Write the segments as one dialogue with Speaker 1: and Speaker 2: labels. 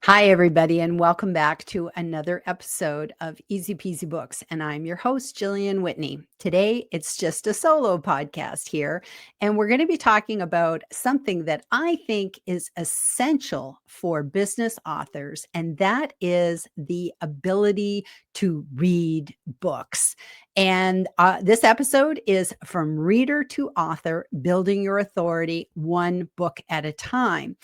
Speaker 1: Hi, everybody, and welcome back to another episode of Easy Peasy Books. And I'm your host, Gillian Whitney. Today, it's just a solo podcast here, and we're going to be talking about something that I think is essential for business authors, and that is the ability to read books. And this episode is From Reader to Author Building Your Authority One Book at a Time.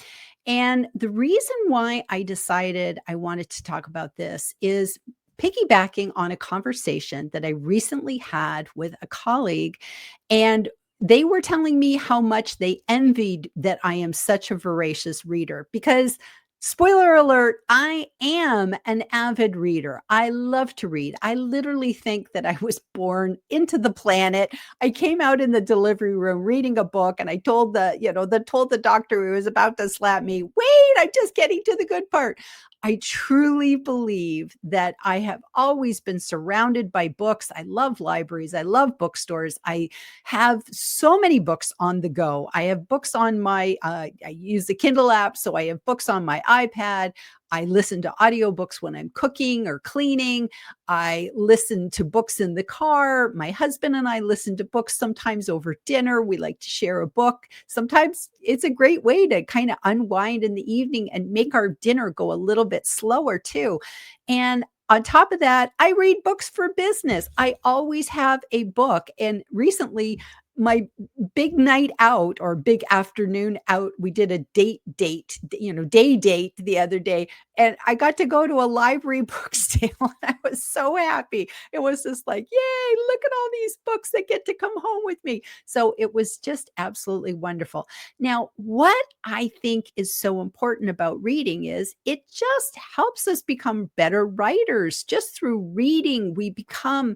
Speaker 1: And the reason why I decided I wanted to talk about this is piggybacking on a conversation that I recently had with a colleague. And they were telling me how much they envied that I am such a voracious reader because, spoiler alert, I am an avid reader. I love to read. I literally think that I was born into the planet. I came out in the delivery room reading a book, and I told the doctor who was about to slap me, wait, I'm just getting to the good part. I truly believe that I have always been surrounded by books. I love libraries. I love bookstores. I have so many books on the go. I have books on I use the Kindle app, so I have books on my iPad. I listen to audiobooks when I'm cooking or cleaning. I listen to books in the car. My husband and I listen to books sometimes over dinner. We like to share a book. Sometimes it's a great way to kind of unwind in the evening and make our dinner go a little bit slower too. And on top of that, I read books for business. I always have a book. And recently, my big night out or big afternoon out, we did a day date the other day, and I got to go to a library book sale, and I was so happy. It was just like, yay, look at all these books that get to come home with me. So it was just absolutely wonderful. Now, what I think is so important about reading is it just helps us become better writers. Just through reading, we become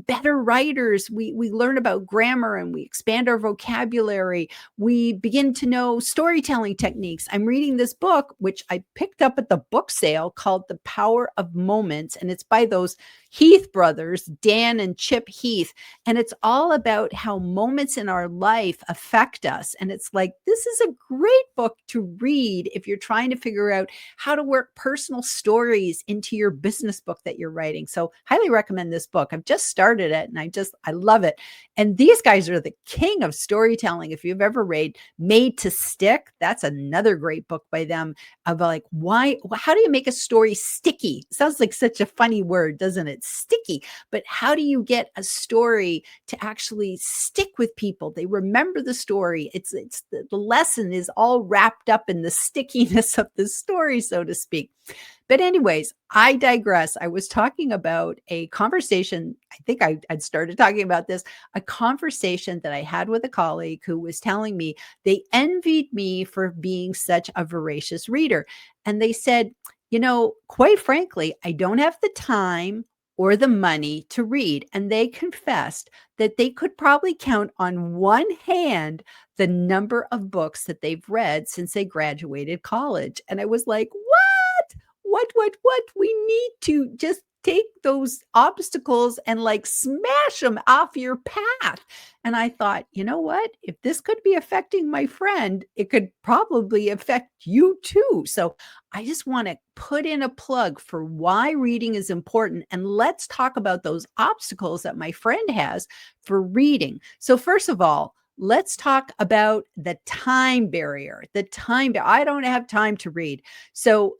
Speaker 1: better writers. We learn about grammar and we expand our vocabulary. We begin to know storytelling techniques. I'm reading this book, which I picked up at the book sale, called The Power of Moments. And it's by those Heath brothers, Dan and Chip Heath. And it's all about how moments in our life affect us. And it's like, this is a great book to read if you're trying to figure out how to work personal stories into your business book that you're writing. So highly recommend this book. I've just started it and I love it. And these guys are the king of storytelling. If you've ever read Made to Stick, that's another great book by them about like, how do you make a story sticky? Sounds like such a funny word, doesn't it? Sticky. But how do you get a story to actually stick with people? They remember the story. It's the lesson is all wrapped up in the stickiness of the story, so to speak. But anyways, I digress. I was talking about a conversation. I think I'd started talking about this, a conversation that I had with a colleague who was telling me they envied me for being such a voracious reader. And they said, quite frankly, I don't have the time or the money to read. And they confessed that they could probably count on one hand the number of books that they've read since they graduated college. And I was like, what? We need to just take those obstacles and like smash them off your path. And I thought, you know what? If this could be affecting my friend, it could probably affect you too. So I just want to put in a plug for why reading is important. And let's talk about those obstacles that my friend has for reading. So first of all, let's talk about the time barrier. I don't have time to read. So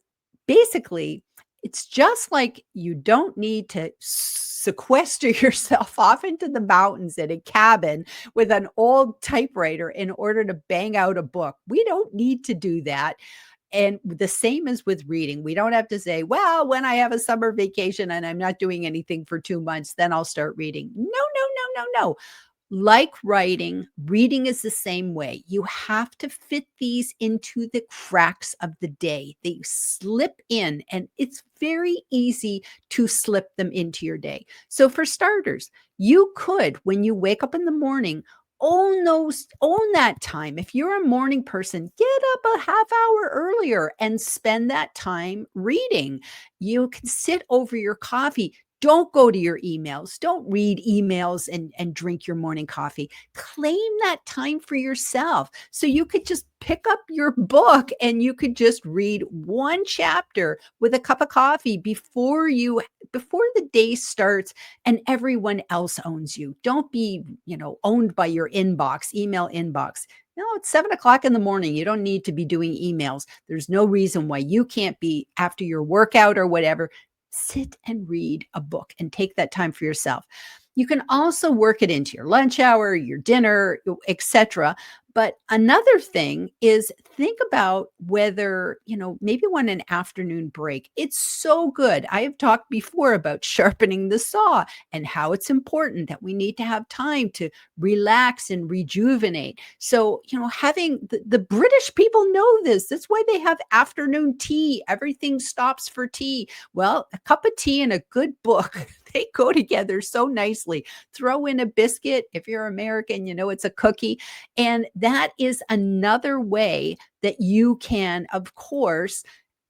Speaker 1: basically, it's just like you don't need to sequester yourself off into the mountains in a cabin with an old typewriter in order to bang out a book. We don't need to do that. And the same is with reading. We don't have to say, well, when I have a summer vacation and I'm not doing anything for 2 months, then I'll start reading. No. Like writing, reading is the same way. You have to fit these into the cracks of the day. They slip in, and it's very easy to slip them into your day. So for starters, you could, when you wake up in the morning, own that time. If you're a morning person, get up a half hour earlier and spend that time reading. You can sit over your coffee. Don't go to your emails. Don't read emails and drink your morning coffee. Claim that time for yourself. So you could just pick up your book and you could just read one chapter with a cup of coffee before the day starts and everyone else owns you. Don't be, owned by your email inbox. No, it's 7 o'clock in the morning. You don't need to be doing emails. There's no reason why you can't be after your workout or whatever. Sit and read a book and take that time for yourself. You can also work it into your lunch hour, your dinner, etc. But another thing is think about whether, maybe want an afternoon break. It's so good. I have talked before about sharpening the saw and how it's important that we need to have time to relax and rejuvenate. So, having the British people know this. That's why they have afternoon tea. Everything stops for tea. Well, a cup of tea and a good book, they go together so nicely. Throw in a biscuit. If you're American, it's a cookie. And that is another way that you can, of course,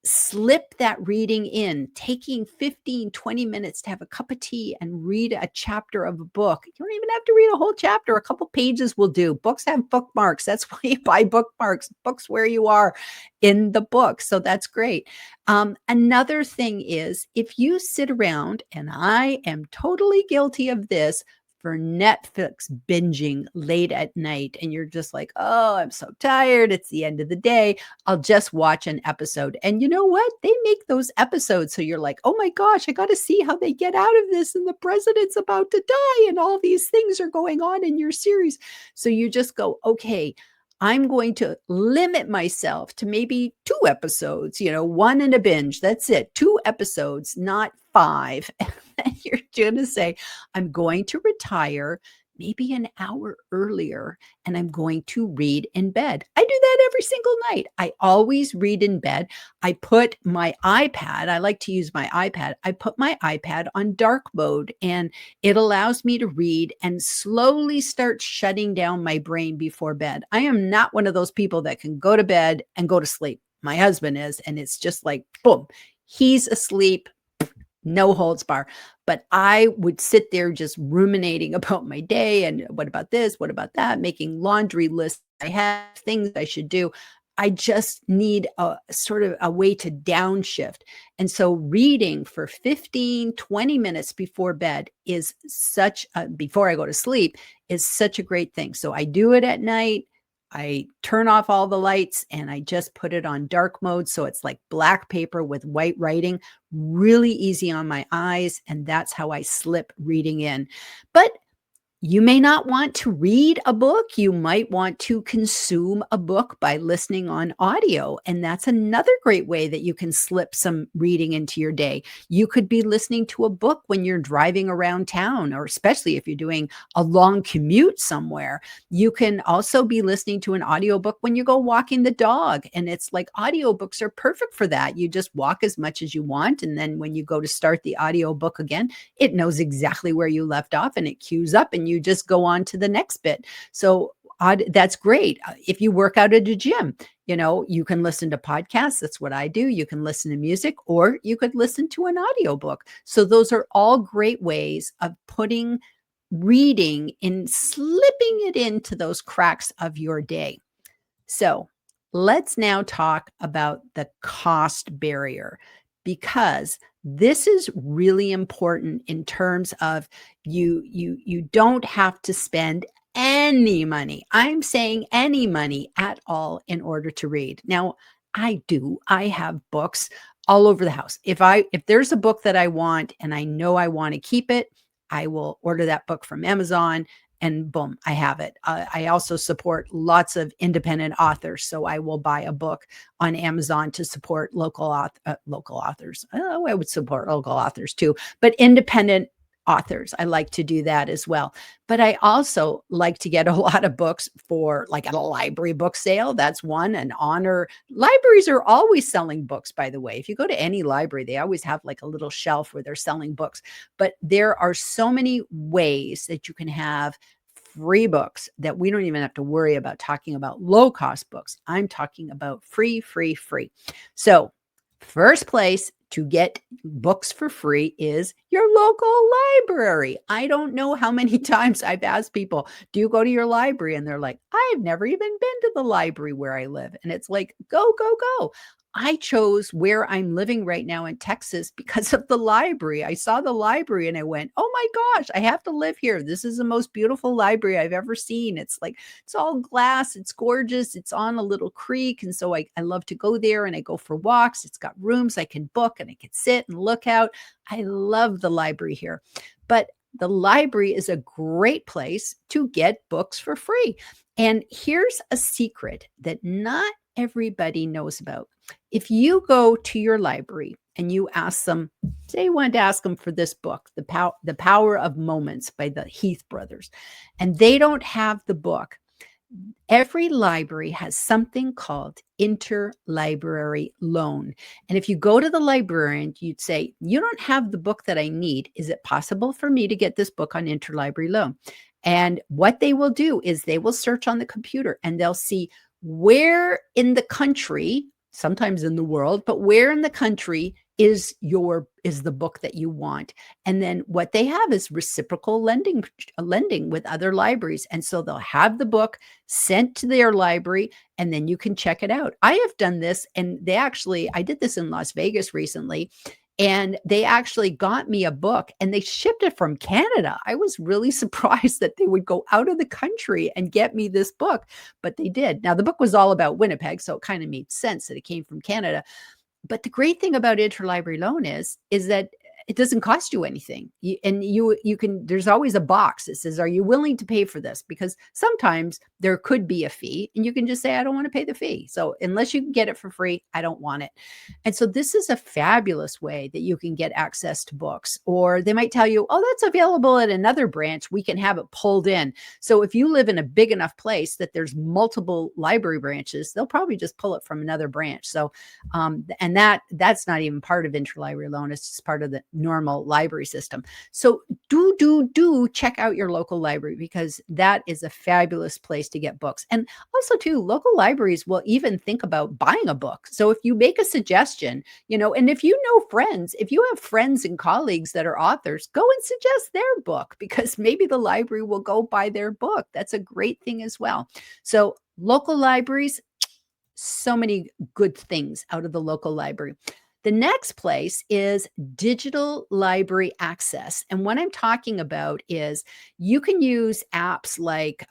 Speaker 1: slip that reading in, taking 15, 20 minutes to have a cup of tea and read a chapter of a book. You don't even have to read a whole chapter. A couple pages will do. Books have bookmarks. That's why you buy bookmarks, books where you are in the book. So that's great. Another thing is if you sit around, and I am totally guilty of this, for Netflix binging late at night, and you're just like, oh, I'm so tired. It's the end of the day. I'll just watch an episode. And you know what? They make those episodes so you're like, oh my gosh, I got to see how they get out of this. And the president's about to die, and all these things are going on in your series. So you just go, okay, I'm going to limit myself to maybe 2 episodes, one in a binge. That's it. 2 episodes, not 5. And you're going to say, I'm going to retire maybe an hour earlier and I'm going to read in bed. I do that every single night. I always read in bed. I put my iPad, I like to use my iPad. I put my iPad on dark mode and it allows me to read and slowly start shutting down my brain before bed. I am not one of those people that can go to bed and go to sleep. My husband is, and it's just like, boom, he's asleep. No holds bar. But I would sit there just ruminating about my day and what about this? What about that? Making laundry lists. I have things I should do. I just need a sort of a way to downshift. And so reading for 15, 20 minutes before bed is before I go to sleep is such a great thing. So I do it at night. I turn off all the lights and I just put it on dark mode. So it's like black paper with white writing, really easy on my eyes. And that's how I slip reading in. But you may not want to read a book. You might want to consume a book by listening on audio. And that's another great way that you can slip some reading into your day. You could be listening to a book when you're driving around town, or especially if you're doing a long commute somewhere. You can also be listening to an audiobook when you go walking the dog. And it's like audiobooks are perfect for that. You just walk as much as you want. And then when you go to start the audiobook again, it knows exactly where you left off and it queues up and you just go on to the next bit. So that's great. If you work out at a gym, you can listen to podcasts. That's what I do. You can listen to music or you could listen to an audiobook. So those are all great ways of putting reading and slipping it into those cracks of your day. So let's now talk about the cost barrier, because this is really important in terms of you don't have to spend any money. I'm saying any money at all in order to read. Now, I have books all over the house. If there's a book that I want and I know I want to keep it, I will order that book from Amazon and boom, I have it. I also support lots of independent authors. So I will buy a book on Amazon to support local authors. Oh, I would support local authors too, but independent authors. I like to do that as well. But I also like to get a lot of books for like at a library book sale. That's one, an honor. Libraries are always selling books, by the way. If you go to any library, they always have like a little shelf where they're selling books. But there are so many ways that you can have free books that we don't even have to worry about talking about low cost books. I'm talking about free, free, free. So first place to get books for free is your local library. I don't know how many times I've asked people, do you go to your library? And they're like, I've never even been to the library where I live. And it's like, go, go, go. I chose where I'm living right now in Texas because of the library. I saw the library and I went, oh my gosh, I have to live here. This is the most beautiful library I've ever seen. It's like, it's all glass. It's gorgeous. It's on a little creek. And so I love to go there and I go for walks. It's got rooms I can book and I can sit and look out. I love the library here. But the library is a great place to get books for free. And here's a secret that not everybody knows about. If you go to your library and you ask them, say you wanted to ask them for this book, The Power of Moments by the Heath brothers, and they don't have the book, every library has something called interlibrary loan. And if you go to the librarian, you'd say, you don't have the book that I need. Is it possible for me to get this book on interlibrary loan? And what they will do is they will search on the computer and they'll see where in the country, sometimes in the world, but where in the country is the book that you want. And then what they have is reciprocal lending with other libraries. And so they'll have the book sent to their library and then you can check it out. I have done this, and I did this in Las Vegas recently. And they actually got me a book and they shipped it from Canada. I was really surprised that they would go out of the country and get me this book, but they did. Now, the book was all about Winnipeg, so it kind of made sense that it came from Canada. But the great thing about interlibrary loan is that it doesn't cost you anything. You can, there's always a box that says, are you willing to pay for this? Because sometimes there could be a fee and you can just say, I don't want to pay the fee. So unless you can get it for free, I don't want it. And so this is a fabulous way that you can get access to books. Or they might tell you, oh, that's available at another branch. We can have it pulled in. So if you live in a big enough place that there's multiple library branches, they'll probably just pull it from another branch. So, and that's not even part of interlibrary loan. It's just part of the normal library system. So do check out your local library, because that is a fabulous place to get books. And also too, local libraries will even think about buying a book. So if you make a suggestion, and if you know friends, if you have friends and colleagues that are authors, go and suggest their book, because maybe the library will go buy their book. That's a great thing as well. So local libraries, so many good things out of the local library. The next place is digital library access. And what I'm talking about is you can use apps like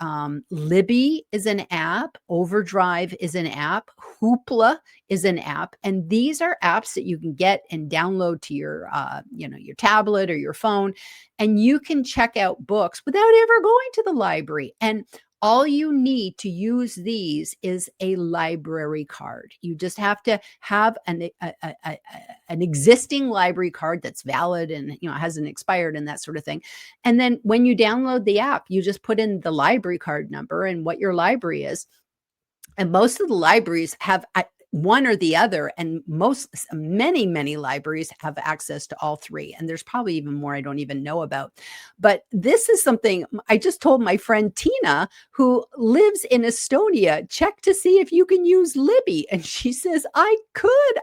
Speaker 1: Libby is an app, Overdrive is an app, Hoopla is an app. And these are apps that you can get and download to your tablet or your phone. And you can check out books without ever going to the library. And all you need to use these is a library card. You just have to have an existing library card that's valid and hasn't expired and that sort of thing. And then when you download the app, you just put in the library card number and what your library is. And most of the libraries have one or the other, and many libraries have access to all three. And there's probably even more I don't even know about. But this is something I just told my friend Tina, who lives in Estonia, check to see if you can use Libby. And she says, I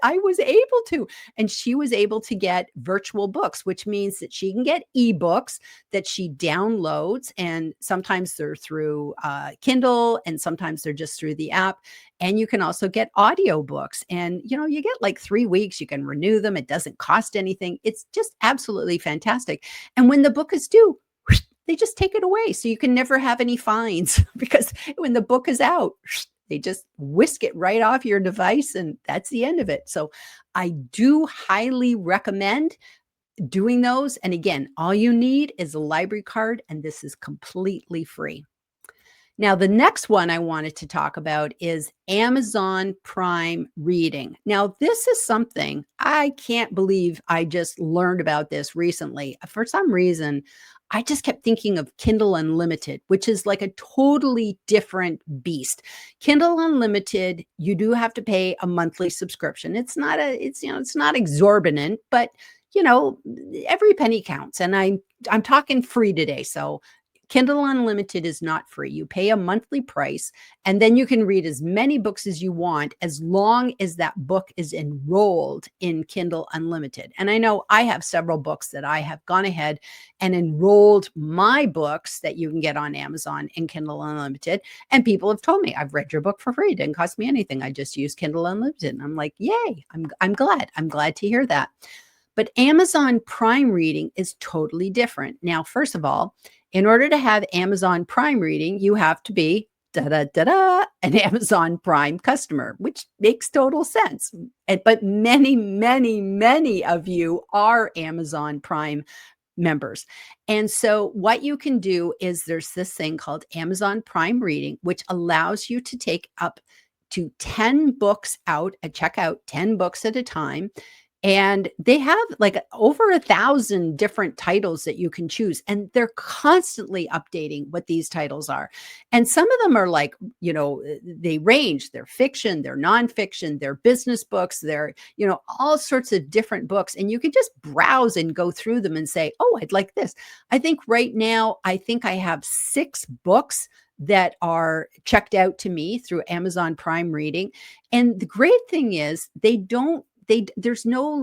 Speaker 1: was able to. And she was able to get virtual books, which means that she can get ebooks that she downloads. And sometimes they're through Kindle, and sometimes they're just through the app. And you can also get audio books, and you get like 3 weeks. You can renew them. It doesn't cost anything. It's just absolutely fantastic. And when the book is due, they just take it away. So you can never have any fines, because when the book is out, they just whisk it right off your device, and that's the end of it. So I do highly recommend doing those. And again, all you need is a library card, and this is completely free. Now, the next one I wanted to talk about is Amazon Prime Reading. Now, this is something I can't believe I just learned about this recently. For some reason, I just kept thinking of Kindle Unlimited, which is like a totally different beast. Kindle Unlimited, you do have to pay a monthly subscription. It's not exorbitant, but every penny counts. And I'm talking free today, so Kindle Unlimited is not free. You pay a monthly price, and then you can read as many books as you want as long as that book is enrolled in Kindle Unlimited. And I know I have several books that I have gone ahead and enrolled my books that you can get on Amazon in Kindle Unlimited. And people have told me, I've read your book for free. It didn't cost me anything. I just used Kindle Unlimited. And I'm like, yay, I'm glad. I'm glad to hear that. But Amazon Prime Reading is totally different. Now, first of all, in order to have Amazon Prime Reading, you have to be an Amazon Prime customer, which makes total sense. But many, many, many of you are Amazon Prime members. And so what you can do is there's this thing called Amazon Prime Reading, which allows you to take up to 10 books out, check out 10 books at a time. And they have like over 1,000 different titles that you can choose. And they're constantly updating what these titles are. And some of them are like, they range, they're fiction, they're nonfiction, they're business books, they're, all sorts of different books. And you can just browse and go through them and say, oh, I'd like this. I think right now, I have 6 books that are checked out to me through Amazon Prime Reading. And the great thing is there's no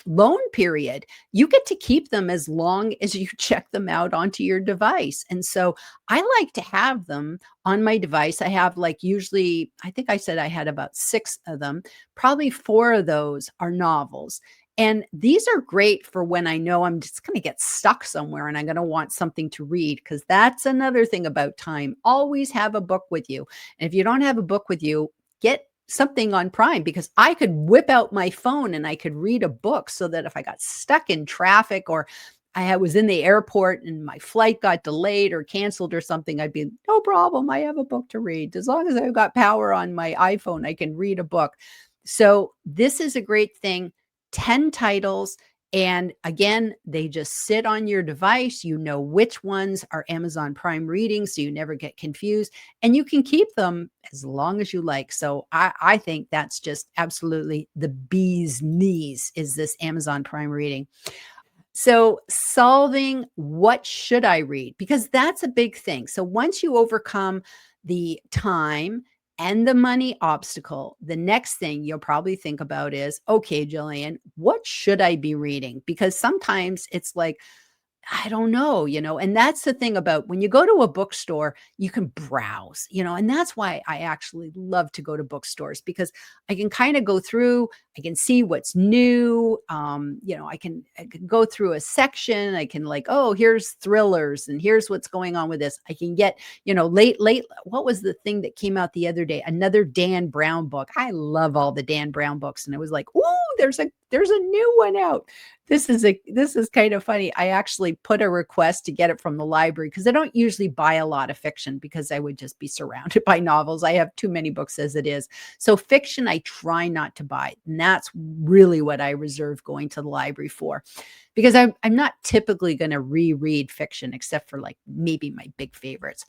Speaker 1: loan period. You get to keep them as long as you check them out onto your device. And so I like to have them on my device. I have usually, I think I said I had about 6 of them. Probably 4 of those are novels. And these are great for when I know I'm just going to get stuck somewhere and I'm going to want something to read, because that's another thing about time. Always have a book with you. And if you don't have a book with you, get something on Prime, because I could whip out my phone and I could read a book, so that if I got stuck in traffic or I was in the airport and my flight got delayed or canceled or something, I'd be no problem. I have a book to read. As long as I've got power on my iPhone, I can read a book. So this is a great thing. 10 titles. And again, they just sit on your device. You know which ones are Amazon Prime Reading, so you never get confused. And you can keep them as long as you like. So I think that's just absolutely the bee's knees, is this Amazon Prime Reading. So solving what should I read? Because that's a big thing. So once you overcome the time and the money obstacle, the next thing you'll probably think about is, okay, Jillian, what should I be reading? Because sometimes it's like, I don't know, and that's the thing about when you go to a bookstore, you can browse, and that's why I actually love to go to bookstores, because I can kind of go through, I can see what's new. I can go through a section. I can oh, here's thrillers and here's what's going on with this. I can get, late, what was the thing that came out the other day? Another Dan Brown book. I love all the Dan Brown books. And it was like, ooh, there's a new one out. This is kind of funny. I actually put a request to get it from the library, because I don't usually buy a lot of fiction, because I would just be surrounded by novels. I have too many books as it is. So fiction, I try not to buy. And that's really what I reserve going to the library for, because I'm not typically going to reread fiction, except for maybe my big favorites.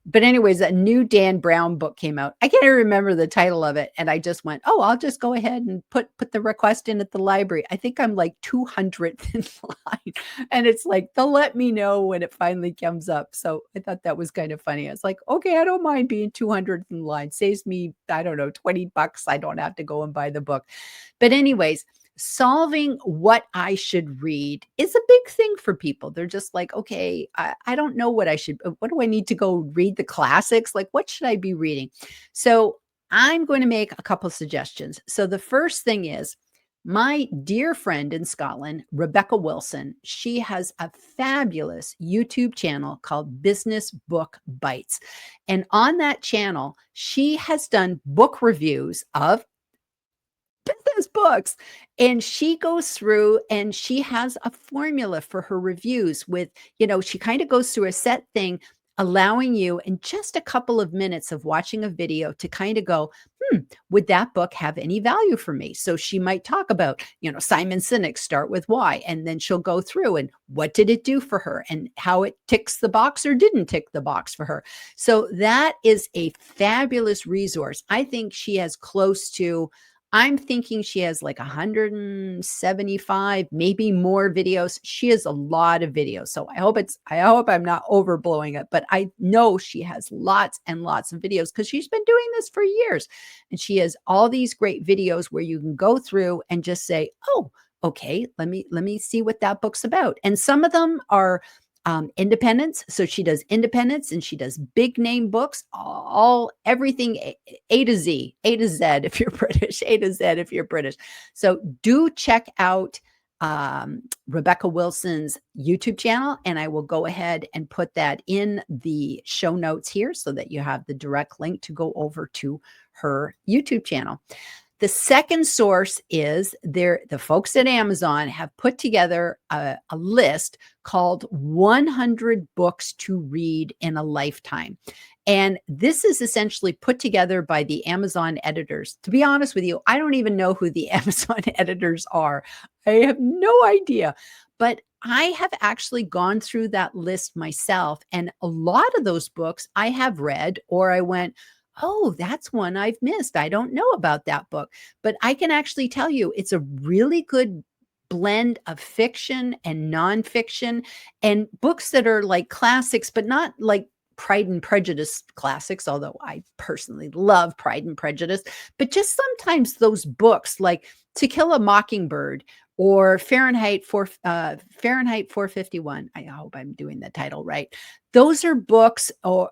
Speaker 1: But anyways, a new Dan Brown book came out. I can't even remember the title of it. And I just went, oh, I'll just go ahead and put the request in at the library. I think I'm 200th in line. And it's they'll let me know when it finally comes up. So I thought that was kind of funny. I was like, okay, I don't mind being 200th in line. Saves me, I don't know, $20. I don't have to go and buy the book. But anyways, solving what I should read is a big thing for people. They're just like, okay, I don't know what do I need to go read the classics? What should I be reading? So I'm going to make a couple suggestions. So the first thing is, my dear friend in Scotland, Rebecca Wilson, she has a fabulous YouTube channel called Business Book Bites. And on that channel, she has done book reviews of business books, and she goes through and she has a formula for her reviews with, she kind of goes through a set thing, allowing you in just a couple of minutes of watching a video to kind of go, would that book have any value for me? So she might talk about, Simon Sinek's Start With Why, and then she'll go through and what did it do for her and how it ticks the box or didn't tick the box for her. So that is a fabulous resource. I think she has close to I'm thinking she has like 175, maybe more videos. She has a lot of videos. So I hope I'm not overblowing it, but I know she has lots and lots of videos because she's been doing this for years. And she has all these great videos where you can go through and just say, "Oh, okay, let me see what that book's about." And some of them are independence. So she does independence and she does big name books, all everything A to Z, A to Z if you're British, A to Z if you're British. So do check out Rebecca Wilson's YouTube channel, and I will go ahead and put that in the show notes here so that you have the direct link to go over to her YouTube channel. The second source is the folks at Amazon have put together a list called 100 books to read in a lifetime. And this is essentially put together by the Amazon editors. To be honest with you, I don't even know who the Amazon editors are. I have no idea. But I have actually gone through that list myself. And a lot of those books I have read, or I went, oh, that's one I've missed. I don't know about that book. But I can actually tell you it's a really good blend of fiction and nonfiction and books that are like classics, but not like Pride and Prejudice classics, although I personally love Pride and Prejudice. But just sometimes those books like To Kill a Mockingbird or Fahrenheit 451. I hope I'm doing the title right. Those are books, or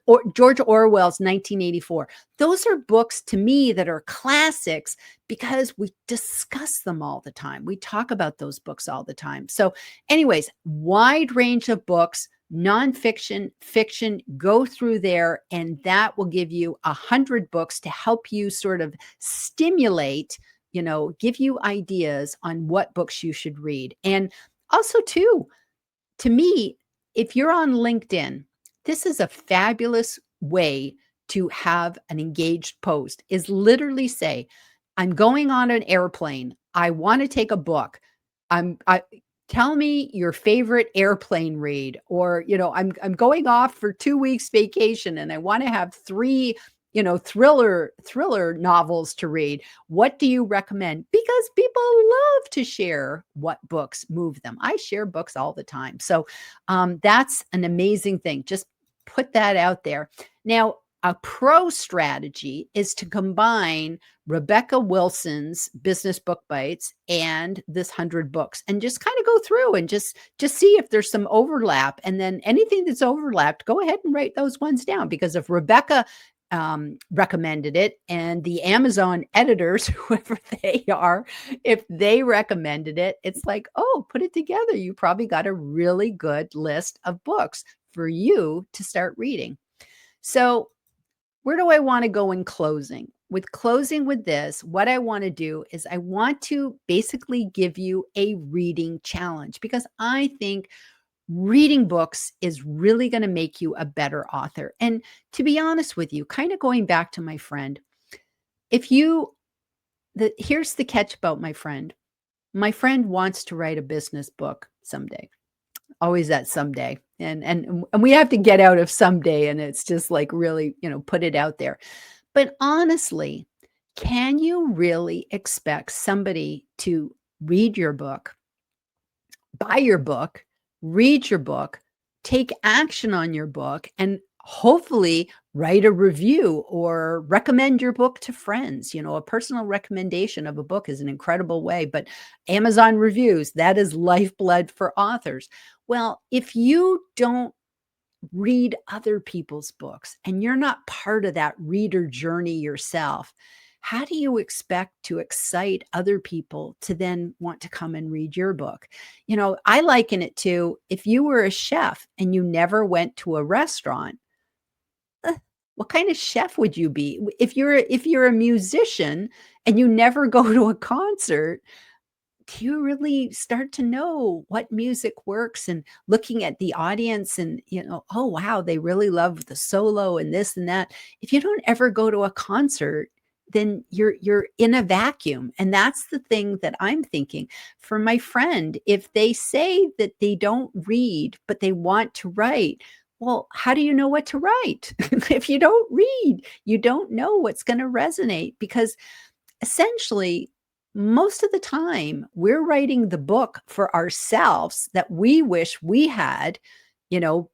Speaker 1: or George Orwell's 1984. Those are books to me that are classics because we discuss them all the time. We talk about those books all the time. So, anyways, wide range of books, nonfiction, fiction. Go through there, and that will give you 100 books to help you sort of stimulate, give you ideas on what books you should read. And also, too, to me, if you're on LinkedIn, this is a fabulous way to have an engaged post is literally say, I'm going on an airplane. I want to take a book. I tell me your favorite airplane read, or I'm going off for 2 weeks vacation and I want to have 3 thriller novels to read. What do you recommend? Because people love to share what books move them. I share books all the time. So that's an amazing thing. Just put that out there. Now, a pro strategy is to combine Rebecca Wilson's Business Book Bites and this 100 books and just kind of go through and just see if there's some overlap. And then anything that's overlapped, go ahead and write those ones down, because if Rebecca recommended it and the Amazon editors, whoever they are, if they recommended it, it's like, oh, put it together. You probably got a really good list of books for you to start reading. So where do I want to go in closing? With closing with this, what I want to do is I want to basically give you a reading challenge, because I think reading books is really going to make you a better author. And to be honest with you, kind of going back to my friend, here's the catch about my friend. My friend wants to write a business book someday. Always that someday. And we have to get out of someday, and it's just like really, put it out there. But honestly, can you really expect somebody to read your book, buy your book, read your book, take action on your book, and hopefully write a review or recommend your book to friends? A personal recommendation of a book is an incredible way, but Amazon reviews, that is lifeblood for authors. Well, if you don't read other people's books and you're not part of that reader journey yourself, how do you expect to excite other people to then want to come and read your book? I liken it to, if you were a chef and you never went to a restaurant, what kind of chef would you be? If you're a musician and you never go to a concert, do you really start to know what music works, and looking at the audience and, oh, wow, they really love the solo and this and that. If you don't ever go to a concert, then you're in a vacuum. And that's the thing that I'm thinking for my friend. If they say that they don't read, but they want to write, well, how do you know what to write? If you don't read, you don't know what's going to resonate, because essentially, most of the time, we're writing the book for ourselves that we wish we had,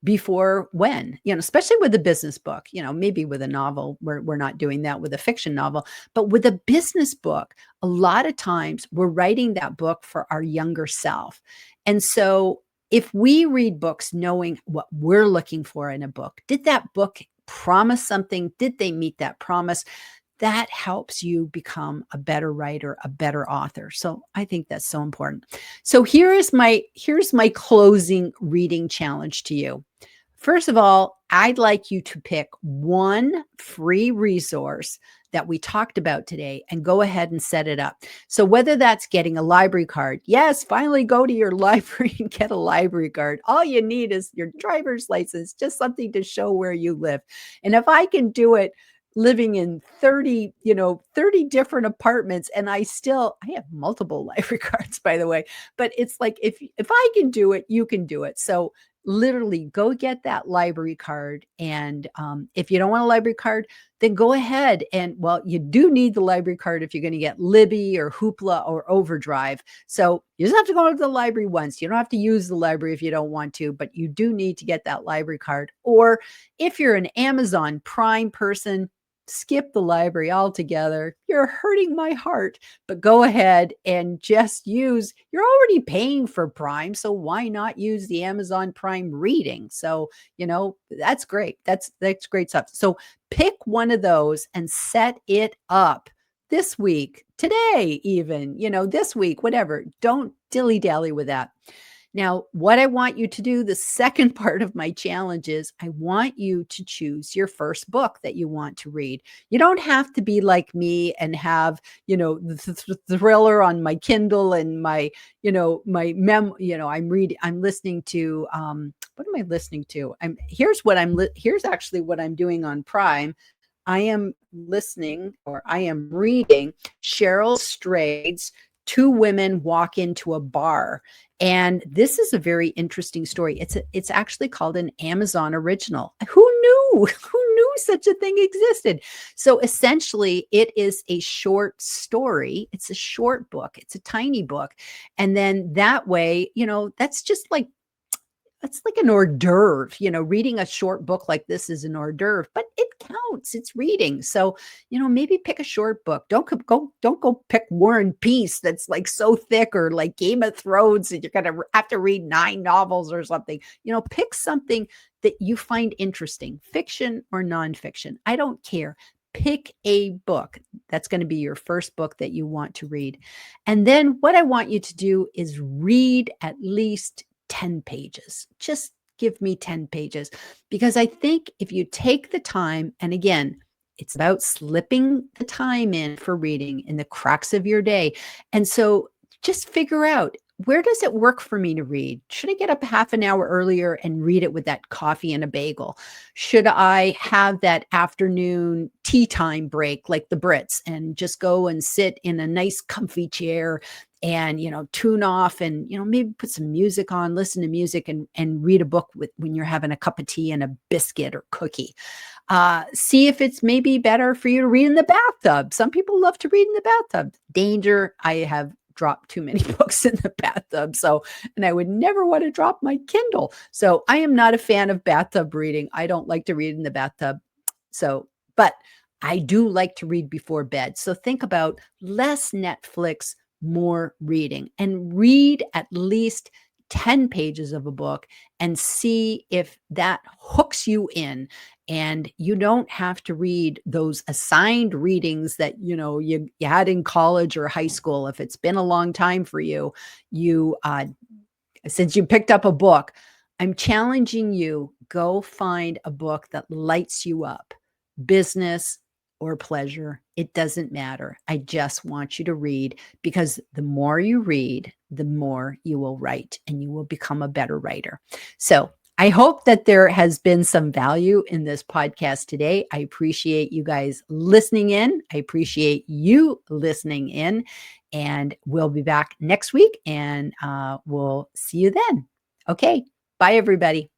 Speaker 1: before when, especially with a business book, maybe with a novel, we're not doing that with a fiction novel, but with a business book, a lot of times we're writing that book for our younger self. And so if we read books knowing what we're looking for in a book, did that book promise something? Did they meet that promise? That helps you become a better writer, a better author. So I think that's so important. So here's my closing reading challenge to you. First of all, I'd like you to pick one free resource that we talked about today and go ahead and set it up. So whether that's getting a library card, yes, finally go to your library and get a library card. All you need is your driver's license, just something to show where you live. And if I can do it living in 30 different apartments, and I have multiple library cards, by the way, but it's like, if I can do it, you can do it. So literally go get that library card. And if you don't want a library card, then go ahead and, well, you do need the library card if you're going to get Libby or Hoopla or Overdrive. So you just have to go to the library once. You don't have to use the library if you don't want to, but you do need to get that library card. Or if you're an Amazon Prime person, skip the library altogether. You're hurting my heart, but go ahead and just you're already paying for Prime. So why not use the Amazon Prime reading? So, that's great. That's great stuff. So pick one of those and set it up this week, today, even, this week, whatever. Don't dilly dally with that. Now, what I want you to do, the second part of my challenge is I want you to choose your first book that you want to read. You don't have to be like me and have, the thriller on my Kindle and I'm listening to, what am I listening to? Here's actually what I'm doing on Prime. I am reading Cheryl Strayed's Two Women Walk into a Bar. And this is a very interesting story. It's actually called an Amazon original. Who knew? Who knew such a thing existed? So essentially, it is a short story. It's a short book. It's a tiny book. And then that way, that's just like, it's like an hors d'oeuvre, reading a short book like this is an hors d'oeuvre, but it counts. It's reading. So, maybe pick a short book. Don't go pick War and Peace that's like so thick, or like Game of Thrones and you're going to have to read 9 novels or something. Pick something that you find interesting, fiction or nonfiction. I don't care. Pick a book. That's going to be your first book that you want to read. And then what I want you to do is read at least 10 pages. Just give me 10 pages, because I think if you take the time, and again, it's about slipping the time in for reading in the cracks of your day. And so just figure out, where does it work for me to read? Should I get up half an hour earlier and read it with that coffee and a bagel? Should I have that afternoon tea time break like the Brits and just go and sit in a nice comfy chair and, tune off and, maybe put some music on, listen to music and read a book when you're having a cup of tea and a biscuit or cookie. See if it's maybe better for you to read in the bathtub. Some people love to read in the bathtub. Danger. I have dropped too many books in the bathtub. And I would never want to drop my Kindle. So I am not a fan of bathtub reading. I don't like to read in the bathtub. But I do like to read before bed. So think about less Netflix, more reading, and read at least 10 pages of a book and see if that hooks you in. And you don't have to read those assigned readings that, you had in college or high school. If it's been a long time for you, since you picked up a book, I'm challenging you, go find a book that lights you up, business or pleasure. It doesn't matter. I just want you to read, because the more you read, the more you will write and you will become a better writer. So I hope that there has been some value in this podcast today. I appreciate you guys listening in. I appreciate you listening in, and we'll be back next week and we'll see you then. Okay. Bye, everybody.